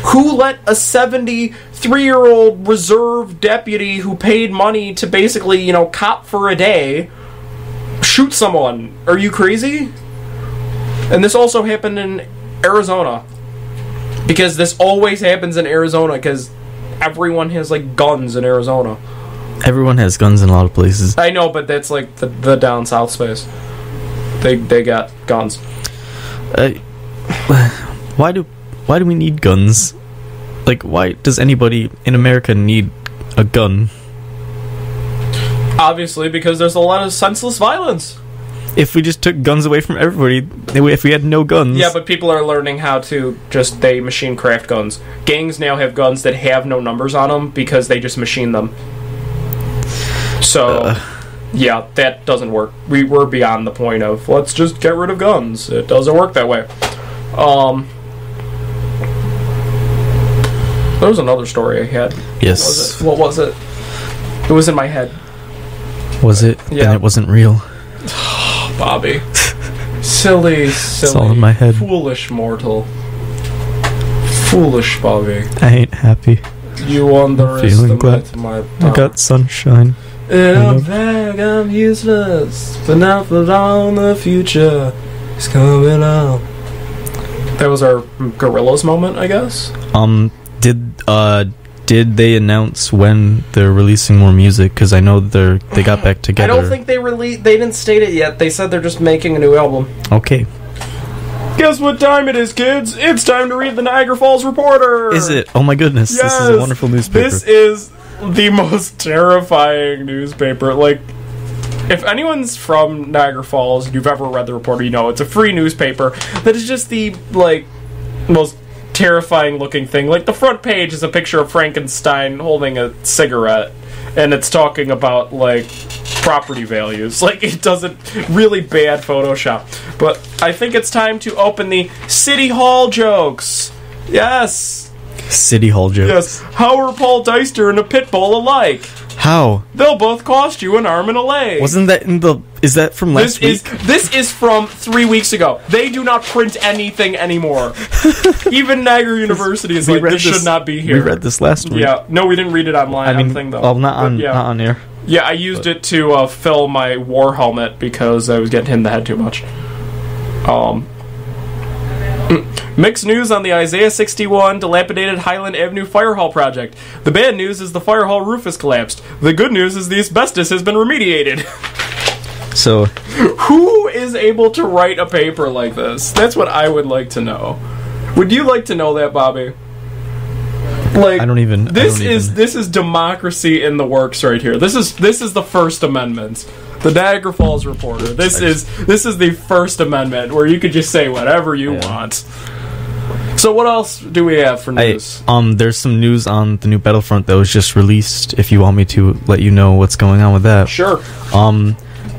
A: Who let a 73-year-old reserve deputy who paid money to basically, cop for a day shoot someone? Are you crazy? And this also happened in Arizona. Because this always happens in Arizona, because everyone has, guns in Arizona.
B: Everyone has guns in a lot of places.
A: I know, but that's, the down south space. They got guns.
B: Why do we need guns? Why does anybody in America need a gun?
A: Obviously, because there's a lot of senseless violence.
B: If we just took guns away from everybody, if we had no guns...
A: Yeah, but people are learning how to they machine craft guns. Gangs now have guns that have no numbers on them because they just machine them. So, yeah, that doesn't work. We're beyond the point of, let's just get rid of guns. It doesn't work that way. There was another story I had.
B: Yes.
A: What was it? It was in my head.
B: Was it?
A: Yeah.
B: Then it wasn't real.
A: Bobby. Silly.
B: It's all in my head.
A: Foolish mortal. Foolish Bobby.
B: I ain't happy.
A: You underestimate my
B: I got sunshine.
A: In a bag, I'm useless, but now for long the future is coming on. That was our Gorillaz moment, I guess.
B: Did they announce when they're releasing more music? Because I know they got back together.
A: I don't think they didn't state it yet. They said they're just making a new album.
B: Okay.
A: Guess what time it is, kids? It's time to read the Niagara Falls Reporter.
B: Is it? Oh my goodness!
A: Yes,
B: this is a wonderful newspaper.
A: This is the most terrifying newspaper. If anyone's from Niagara Falls, you've ever read the Reporter, it's a free newspaper that is just the most terrifying looking thing. The front page is a picture of Frankenstein holding a cigarette, and it's talking about property values. It doesn't really bad Photoshop. But I think it's time to open the City Hall jokes. Yes.
B: City Hall jokes.
A: Yes. How are Paul Deister and a pit bull alike?
B: How?
A: They'll both cost you an arm and a leg.
B: Wasn't that in the... Is that from last week?
A: This is from 3 weeks ago. They do not print anything anymore. Even Niagara University is this should not be here.
B: We read this last week.
A: Yeah. No, we didn't read it online on thing, though.
B: Well, not on air.
A: Yeah, I used it to fill my war helmet because I was getting hit in the head too much. Mixed news on the Isaiah 61 dilapidated Highland Avenue Fire Hall project. The bad news is the fire hall roof has collapsed. The good news is the asbestos has been remediated.
B: So,
A: who is able to write a paper like this? That's what I would like to know. Would you like to know that, Bobby?
B: I don't even.
A: This is democracy in the works right here. This is the First Amendment. The Niagara Falls Reporter. This is the First Amendment where you could just say whatever you want. So what else do we have for news?
B: There's some news on the new Battlefront that was just released. If you want me to let you know what's going on with that.
A: Sure.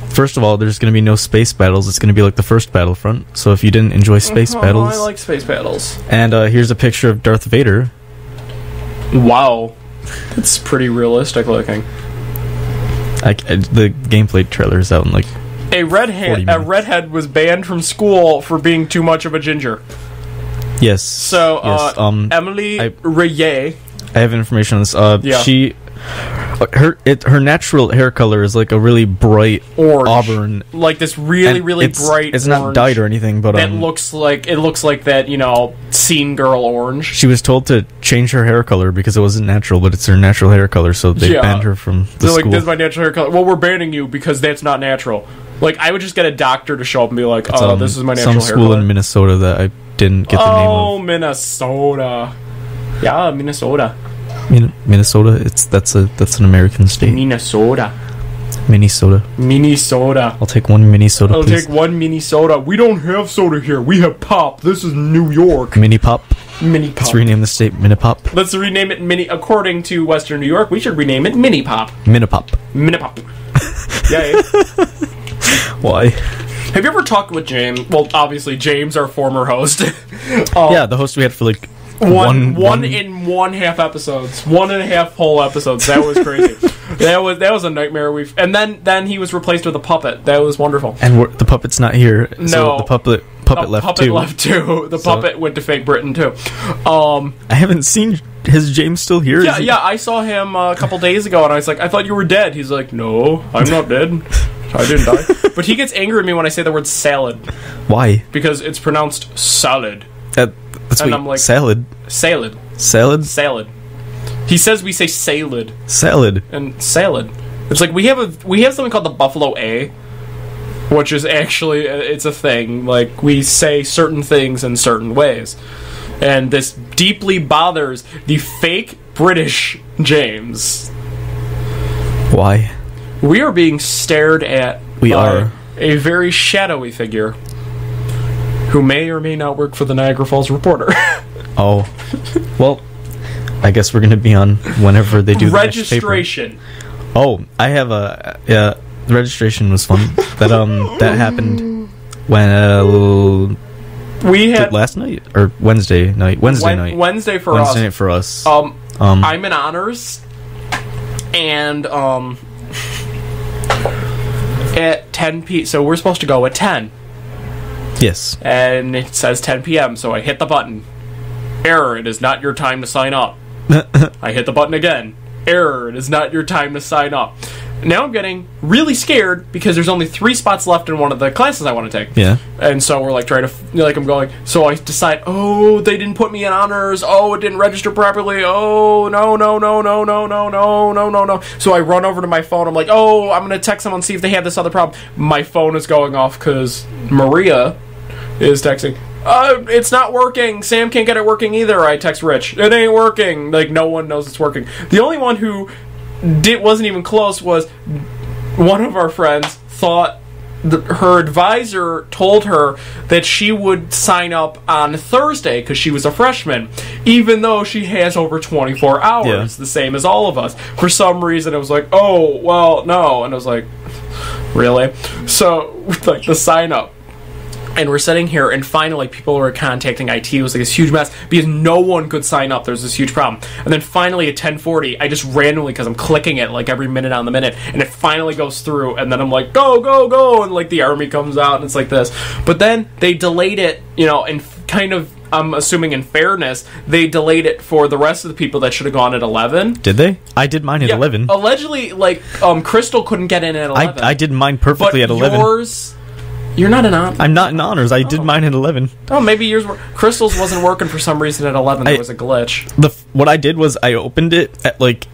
B: First of all, there's going to be no space battles. It's going to be like the first Battlefront. So if you didn't enjoy space battles,
A: I like space battles.
B: And here's a picture of Darth Vader.
A: Wow, it's pretty realistic looking.
B: The gameplay trailer is out in
A: a redhead was banned from school for being too much of a ginger.
B: Yes.
A: So,
B: yes.
A: Emily Reye.
B: I have information on this.
A: Yeah.
B: Her natural hair color is a really bright
A: orange,
B: auburn,
A: this really bright.
B: It's not dyed or anything, but
A: it looks like that scene girl orange.
B: She was told to change her hair color because it wasn't natural, but it's her natural hair color, so they banned her from the school.
A: This is my natural hair color. Well, we're banning you because that's not natural. I would just get a doctor to show up and be like, "Oh, this is my natural hair color."
B: Some school in Minnesota that I didn't get the name of.
A: Oh, Minnesota. Yeah, Minnesota.
B: Minnesota, that's an American state.
A: Minnesota.
B: I'll take one Minnesota, please.
A: I'll take one Minnesota. We don't have soda here. We have pop. This is New York.
B: Mini Pop.
A: Let's
B: rename the state Mini Pop.
A: Let's rename it Mini. According to Western New York, we should rename it Mini Pop.
B: Mini Pop.
A: Yeah.
B: Why?
A: Have you ever talked with James? Well, obviously James, our former host.
B: Yeah, the host we had for
A: one in 1/2 episodes, 1.5 whole episodes. That was crazy. that was a nightmare. And then he was replaced with a puppet. That was wonderful.
B: And the puppet's not here.
A: No,
B: so the puppet puppet left too.
A: The puppet went to Fake Britain too.
B: I haven't seen. Is James still here?
A: Yeah. I saw him a couple days ago, and I was like, I thought you were dead. He's like, no, I'm not dead. I didn't die. But he gets angry at me when I say the word salad.
B: Why?
A: Because it's pronounced salad.
B: That's
A: and
B: what
A: I'm like,
B: salad.
A: Salad.
B: Salad.
A: Salad. He says we say salad.
B: Salad.
A: And salad. It's like we have something called the Buffalo A, which is actually it's a thing. Like we say certain things in certain ways, and this deeply bothers the fake British James.
B: Why?
A: We are being stared at.
B: We
A: by
B: are
A: a very shadowy figure who may or may not work for the Niagara Falls Reporter.
B: Oh, well, I guess we're gonna be on whenever they do the
A: registration.
B: Oh, I have a the registration was fun. That happened when
A: we had
B: last night or Wednesday night. Wednesday night for us.
A: I'm in honors, and at 10 p. So we're supposed to go at 10.
B: Yes.
A: And it says 10 p.m. So I hit the button. Error, it is not your time to sign up. I hit the button again. Error, it is not your time to sign up. Now I'm getting really scared because there's only 3 spots left in one of the classes I want to take.
B: Yeah.
A: And so we're like trying to, like I'm going, so I decide, oh, they didn't put me in honors. Oh, it didn't register properly. Oh, no. So I run over to my phone. I'm like, oh, I'm going to text someone, see if they have this other problem. My phone is going off because Maria is texting. It's not working. Sam can't get it working either. I text Rich. It ain't working. Like, no one knows it's working. The only one who wasn't even close was one of our friends thought her advisor told her that she would sign up on Thursday because she was a freshman, even though she has over 24 hours, the same as all of us. For some reason, it was like, oh, well, no. And I was like, really? So, like, the sign up. And we're sitting here, and finally people were contacting IT. It was like this huge mess because no one could sign up. There was this huge problem. And then finally at 10:40, I just randomly, because I'm clicking it like every minute on the minute, and it finally goes through. And then I'm like, go, go, go. And like the army comes out, and it's like this. But then they delayed it, and kind of, I'm assuming in fairness, they delayed it for the rest of the people that should have gone at 11.
B: Did they? I did mine at 11.
A: Allegedly, like, Crystal couldn't get in at 11.
B: I did mine perfectly at 11.
A: Yours... You're not in honors.
B: I'm not in honors. I did mine at 11.
A: Oh, maybe yours were... Crystal's wasn't working for some reason at 11. There was a glitch.
B: What I did was I opened it at like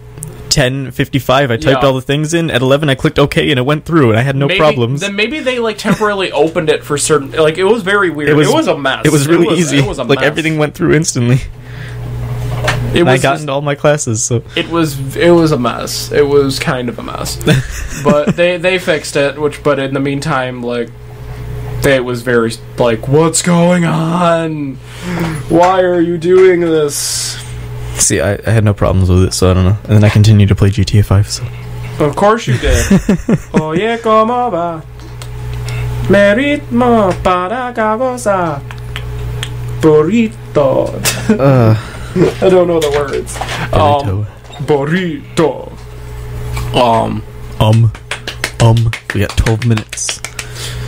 B: 10:55. I typed all the things in. At 11, I clicked OK, and it went through, and I had no problems.
A: Then maybe they like temporarily opened it for certain... Like, it was very weird. It was a mess.
B: It was really easy.
A: It was a mess.
B: Like, everything went through instantly. I got into all my classes, so...
A: It was a mess. It was kind of a mess. But they fixed it, but in the meantime, like... It was very, like, what's going on? Why are you doing this?
B: See, I had no problems with it, so I don't know. And then I continued to play GTA 5, so...
A: Of course you did. Oye, como va? Me ritmo para cabeza. Burrito. I don't know the words. Burrito.
B: We got 12 minutes.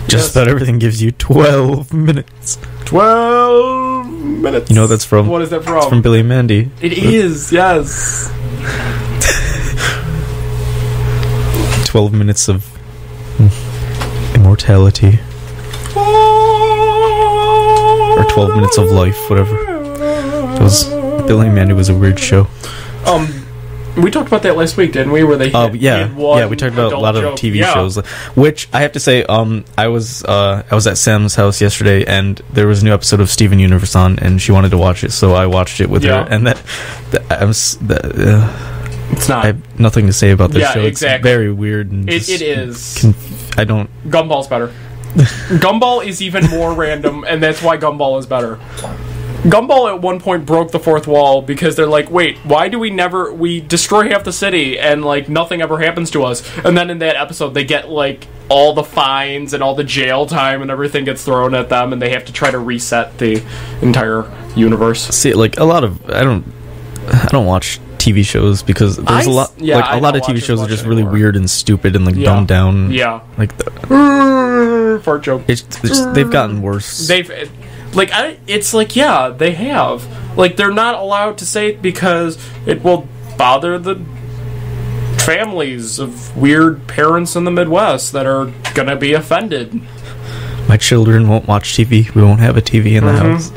B: Just about everything gives you 12 minutes.
A: 12 minutes.
B: You know what that's from?
A: What is that from?
B: It's from Billy and Mandy.
A: It is, yes.
B: 12 minutes of immortality. Or 12 minutes of life, whatever. Billy and Mandy was a weird show.
A: We talked about that last week, didn't we? Where they
B: we talked about a lot of TV shows, which I have to say, I was at Sam's house yesterday, and there was a new episode of Steven Universe on, and she wanted to watch it, so I watched it with her, and it's not. I have nothing to say about this show.
A: Exactly.
B: It's very weird. And
A: it is.
B: Gumball's
A: better. Gumball is even more random, and that's why Gumball is better. Gumball at one point broke the fourth wall because they're like, wait, why do we destroy half the city and like nothing ever happens to us? And then in that episode they get like all the fines and all the jail time and everything gets thrown at them and they have to try to reset the entire universe.
B: See, like a lot of I don't watch TV shows because there's a lot
A: I
B: a lot of
A: don't
B: TV
A: watch
B: shows
A: as
B: are just
A: much
B: really
A: anymore.
B: weird and stupid and like dumbed down.
A: Yeah.
B: Like
A: Fart joke.
B: they've gotten worse.
A: They have. Like, they're not allowed to say it because it will bother the families of weird parents in the Midwest that are gonna be offended.
B: My children won't watch TV. We won't have a TV in the house.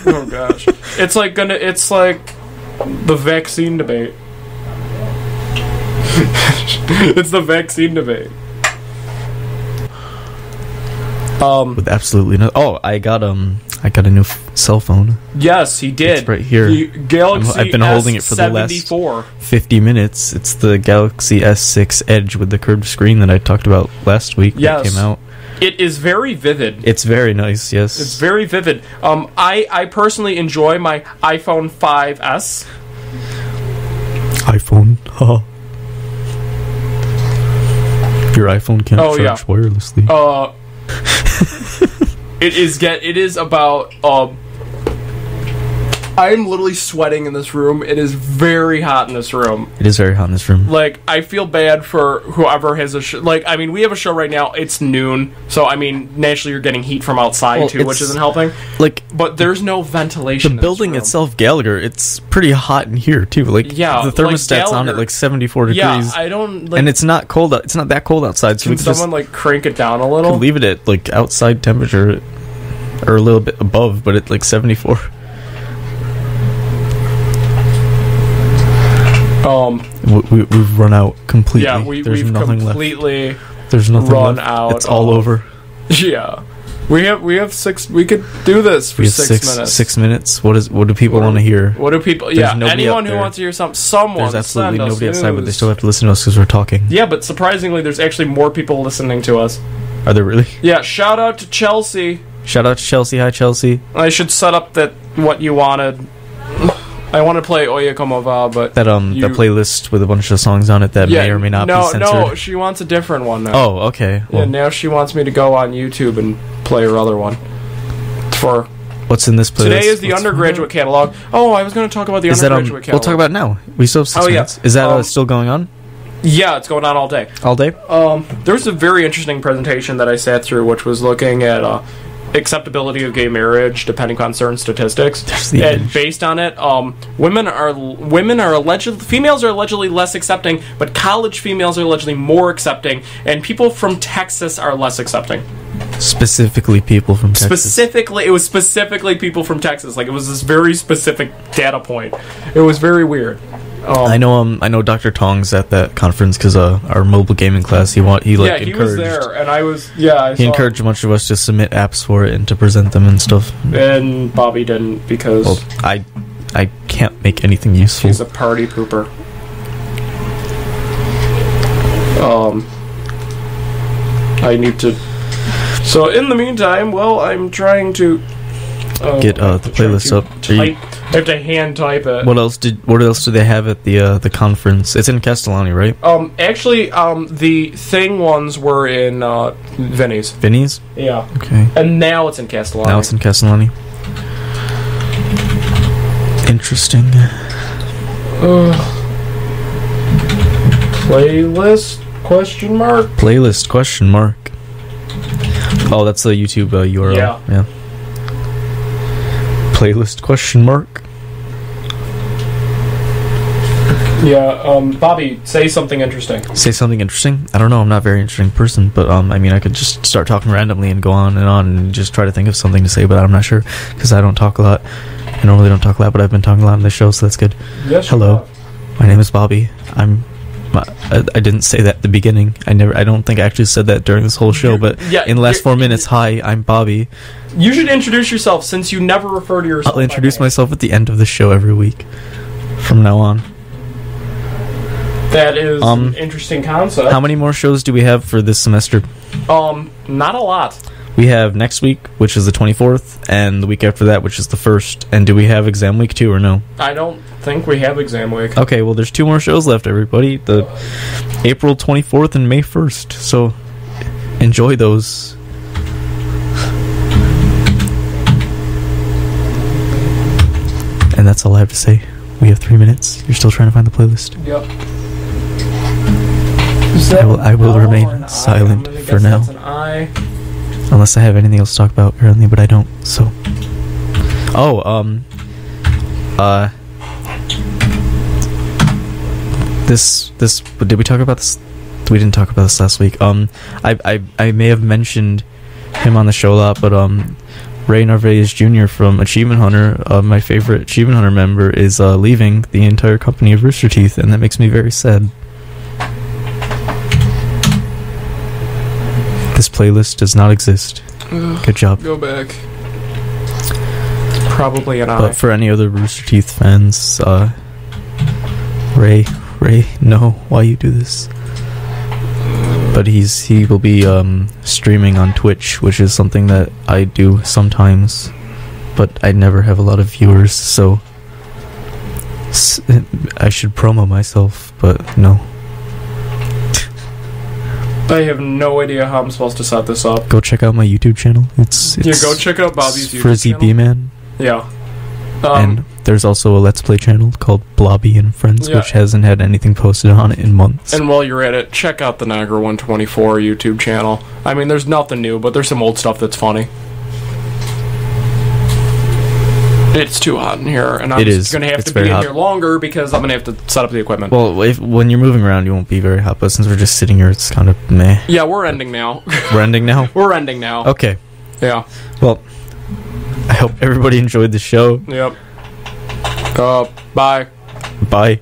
A: Oh gosh. It's like the vaccine debate. It's the vaccine debate.
B: With absolutely no. Oh, I got a new cell phone.
A: Yes, he did.
B: It's right here.
A: The Galaxy
B: I've been holding it for the last
A: S74.
B: 50 minutes. It's the Galaxy S6 Edge with the curved screen that I talked about last week.
A: Yes.
B: That came out.
A: It is very vivid.
B: It's very nice. Yes,
A: It's very vivid. I personally enjoy my iPhone 5S.
B: iPhone. Your iPhone can't charge wirelessly.
A: It is about I'm literally sweating in this room. It is very hot in this room.
B: It is very hot in this room.
A: Like, I feel bad for whoever has a show. Like, I mean, we have a show right now. It's noon, so I mean, naturally you're getting heat from outside too, which isn't helping.
B: Like,
A: but there's no ventilation.
B: The building itself, Gallagher, it's pretty hot in here too. Like, the thermostat's on at like 74 degrees.
A: Yeah, I don't. Like,
B: and it's not cold. It's not that cold outside. So
A: can someone like crank it down a little?
B: Leave it at like outside temperature, or a little bit above, but at like 74. We've run out completely.
A: Yeah, we've
B: nothing
A: completely
B: left. There's nothing
A: run
B: left.
A: out.
B: It's all over.
A: Yeah, we have 6. We could do this for 6 minutes.
B: 6 minutes. What do people want to hear?
A: What do people? Anyone who wants to hear someone.
B: There's absolutely nobody outside,
A: news.
B: but they still have to listen to us because we're talking.
A: Yeah, but surprisingly, there's actually more people listening to us.
B: Are there really?
A: Yeah. Shout out to Chelsea.
B: Shout out to Chelsea. Hi, Chelsea.
A: I should set up what you wanted. I want to play Oye Como Va, but
B: that playlist with a bunch of songs on it that may or may not be censored.
A: No, she wants a different one now.
B: Oh, okay.
A: Well, now she wants me to go on YouTube and play her other one. For
B: what's in this playlist?
A: Today is the undergraduate catalog. Oh, I was going to talk about the undergraduate catalog.
B: We'll talk about it now. We still have 6 minutes. Is that still going on?
A: Yeah, it's going on all day.
B: All day?
A: There's a very interesting presentation that I sat through, which was looking at acceptability of gay marriage depending on certain statistics, and based on it, females are allegedly less accepting, but college females are allegedly more accepting, and people from Texas are less accepting.
B: Specifically people from Texas.
A: It was specifically people from Texas. Like, it was this very specific data point. It was very weird.
B: I know Dr. Tong's at that conference because our mobile gaming class, he encouraged.
A: He was there, and
B: he encouraged a bunch of us to submit apps for it and to present them and stuff.
A: And Bobby didn't because
B: I can't make anything useful.
A: He's a party pooper. I need to. So in the meantime, I'm trying to
B: get the playlist up.
A: I have to hand type it.
B: What else do they have at the conference? It's in Castellani, right?
A: Actually, the Thing ones were in Vinny's.
B: Vinny's?
A: Yeah.
B: Okay.
A: And now it's in Castellani.
B: Interesting.
A: Playlist? Question mark?
B: Playlist? Question mark. Oh, that's the YouTube URL. Yeah. Playlist? Question mark.
A: Yeah, Bobby, say something interesting.
B: Say something interesting? I don't know, I'm not a very interesting person, but I mean, I could just start talking randomly and go on and just try to think of something to say, but I'm not sure, because I don't talk a lot. I normally don't talk a lot, but I've been talking a lot on this show, so that's good.
A: Yes.
B: Hello, my name is Bobby. I didn't say that at the beginning. I don't think I actually said that during this whole show, but in the last 4 minutes, hi, I'm Bobby.
A: You should introduce yourself, since you never refer to yourself.
B: I'll introduce myself at the end of the show every week, from now on.
A: That is an interesting concept.
B: How many more shows do we have for this semester?
A: Not a lot.
B: We have next week, which is the 24th, and the week after that, which is the 1st. And do we have exam week too, or no?
A: I don't think we have exam week.
B: Okay, well, there's 2 more shows left, everybody. The April 24th and May 1st. So enjoy those. And that's all I have to say. We have 3 minutes. You're still trying to find the playlist.
A: Yep.
B: I will remain silent for now.
A: That's an I.
B: Unless I have anything else to talk about currently, but I don't. So. This. Did we talk about this? We didn't talk about this last week. I may have mentioned him on the show a lot, but Ray Narvaez Jr. from Achievement Hunter, my favorite Achievement Hunter member, is leaving the entire company of Rooster Teeth, and that makes me very sad. This playlist does not exist.
A: Ugh,
B: good job.
A: Go back. Probably an I.
B: But for any other Rooster Teeth fans, Ray, no, why you do this? But he will be streaming on Twitch, which is something that I do sometimes, but I never have a lot of viewers, so I should promo myself, but no.
A: I have no idea how I'm supposed to set this up.
B: Go check out my YouTube channel. It's
A: go check out Bobby's YouTube
B: Frizzy
A: channel.
B: B-Man.
A: Yeah.
B: And there's also a Let's Play channel called Blobby and Friends, which hasn't had anything posted on it in months.
A: And while you're at it, check out the Niagara 124 YouTube channel. I mean, there's nothing new, but there's some old stuff that's funny. It's too hot in here, and I'm just going to have to be in here longer because I'm going to have to set up the equipment.
B: Well, when you're moving around, you won't be very hot, but since we're just sitting here, it's kind of meh.
A: Yeah, we're ending now.
B: We're ending now?
A: We're ending now.
B: Okay.
A: Yeah.
B: Well, I hope everybody enjoyed the show.
A: Yep. Bye.
B: Bye.